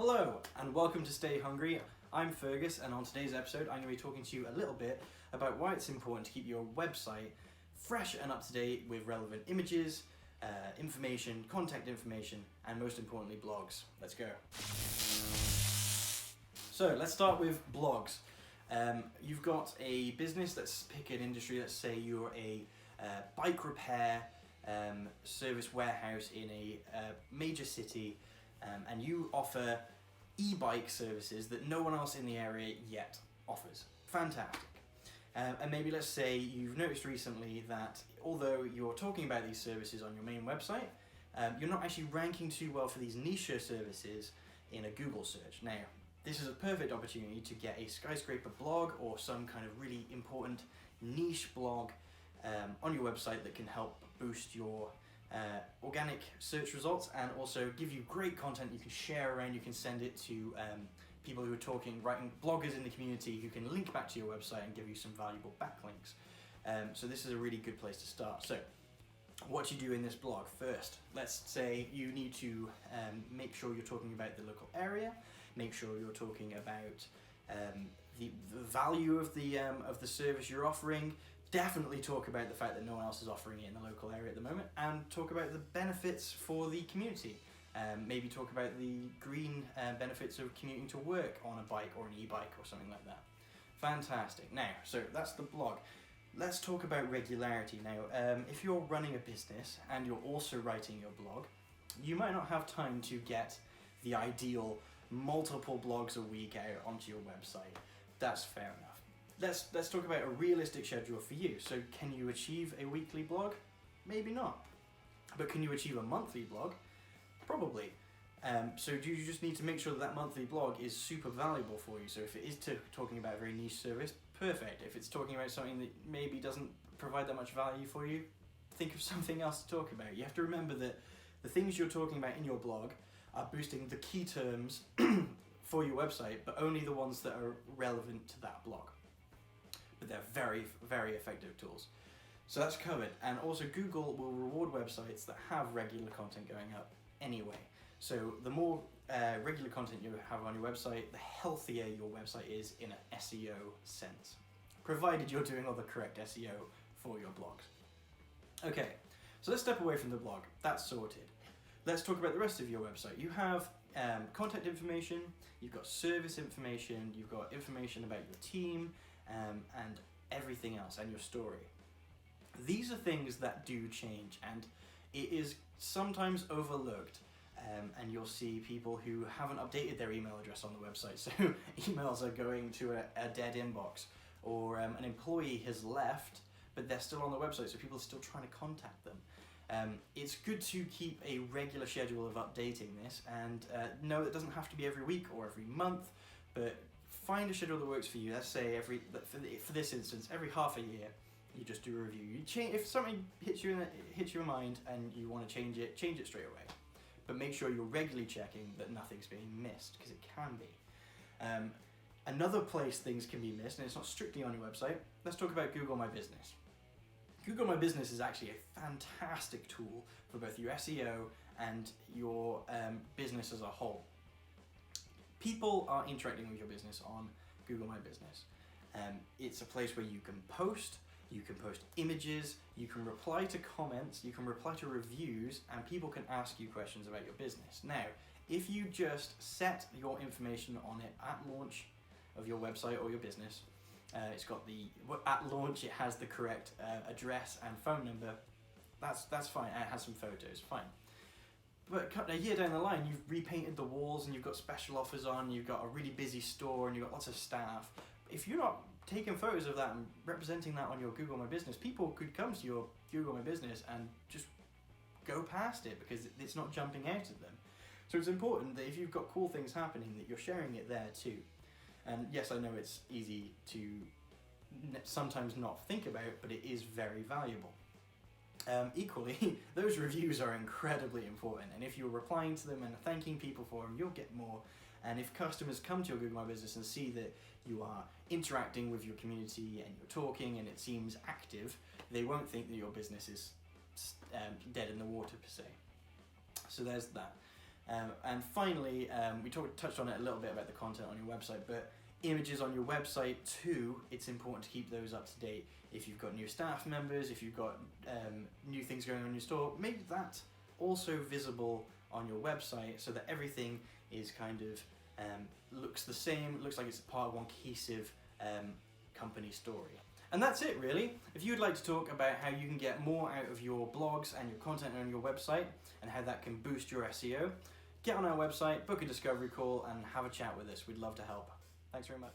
Hello and welcome to Stay Hungry. I'm Fergus, and on today's episode I'm going to be talking to you a little bit about why it's important to keep your website fresh and up to date with relevant images, information, contact information, and most importantly blogs. Let's go. So let's start with blogs. You've got a business, let's pick an industry, let's say you're a bike repair service warehouse in a major city, and you offer e-bike services that no one else in the area yet offers. Fantastic. And maybe let's say you've noticed recently that although you're talking about these services on your main website, you're not actually ranking too well for these niche services in a Google search. Now, this is a perfect opportunity to get a skyscraper blog or some kind of really important niche blog on your website that can help boost your organic search results and also give you great content you can share around. You can send it to people who are writing bloggers in the community who can link back to your website and give you some valuable backlinks. So this is a really good place to start. So what you do in this blog first, let's say you need to make sure you're talking about the local area, make sure you're talking about the value of the service you're offering. Definitely talk about the fact that no one else is offering it in the local area at the moment, and talk about the benefits for the community. Maybe talk about the green benefits of commuting to work on a bike or an e-bike or something like that. Fantastic. Now, so that's the blog. Let's talk about regularity now. If you're running a business and you're also writing your blog, you might not have time to get the ideal multiple blogs a week out onto your website. That's fair enough. Let's talk about a realistic schedule for you. So can you achieve a weekly blog? Maybe not. But can you achieve a monthly blog? Probably. So do you just need to make sure that monthly blog is super valuable for you? So if it is talking about a very niche service, perfect. If it's talking about something that maybe doesn't provide that much value for you, think of something else to talk about. You have to remember that the things you're talking about in your blog are boosting the key terms for your website, but only the ones that are relevant to that blog. But they're very, very effective tools. So that's covered. And also Google will reward websites that have regular content going up anyway. So the more regular content you have on your website, the healthier your website is in an SEO sense, provided you're doing all the correct SEO for your blogs. Okay, so let's step away from the blog. That's sorted. Let's talk about the rest of your website. You have contact information, you've got service information, you've got information about your team, and everything else, and your story. These are things that do change, and it is sometimes overlooked, and you'll see people who haven't updated their email address on the website, so emails are going to a dead inbox, or an employee has left but they're still on the website, so people are still trying to contact them. It's good to keep a regular schedule of updating this, and no, it doesn't have to be every week or every month, but find a schedule that works for you. Let's say for this instance, every half a year, you just do a review. You change if something hits your mind and you want to change it straight away. But make sure you're regularly checking that nothing's being missed, because it can be. Another place things can be missed, and it's not strictly on your website. Let's talk about Google My Business. Google My Business is actually a fantastic tool for both your SEO and your business as a whole. People are interacting with your business on Google My Business. It's a place where you can post images, you can reply to comments, you can reply to reviews, and people can ask you questions about your business. Now, if you just set your information on it at launch of your website or your business, it's got at launch it has the correct address and phone number, that's fine, and it has some photos, fine. But a year down the line, you've repainted the walls and you've got special offers on, you've got a really busy store and you've got lots of staff. If you're not taking photos of that and representing that on your Google My Business, people could come to your Google My Business and just go past it because it's not jumping out at them. So it's important that if you've got cool things happening, that you're sharing it there too. And yes, I know it's easy to sometimes not think about, but it is very valuable. Equally, those reviews are incredibly important, and if you're replying to them and thanking people for them, you'll get more. And if customers come to your Google My Business and see that you are interacting with your community and you're talking and it seems active, they won't think that your business is dead in the water per se. So there's that. And finally, we touched on it a little bit about the content on your website, but images on your website too, it's important to keep those up to date. If you've got new staff members, if you've got new things going on in your store, make that also visible on your website so that everything is kind of looks the same, looks like it's part of one cohesive company story. And that's it really. If you'd like to talk about how you can get more out of your blogs and your content on your website and how that can boost your SEO, get on our website, book a discovery call and have a chat with us. We'd love to help. Thanks very much.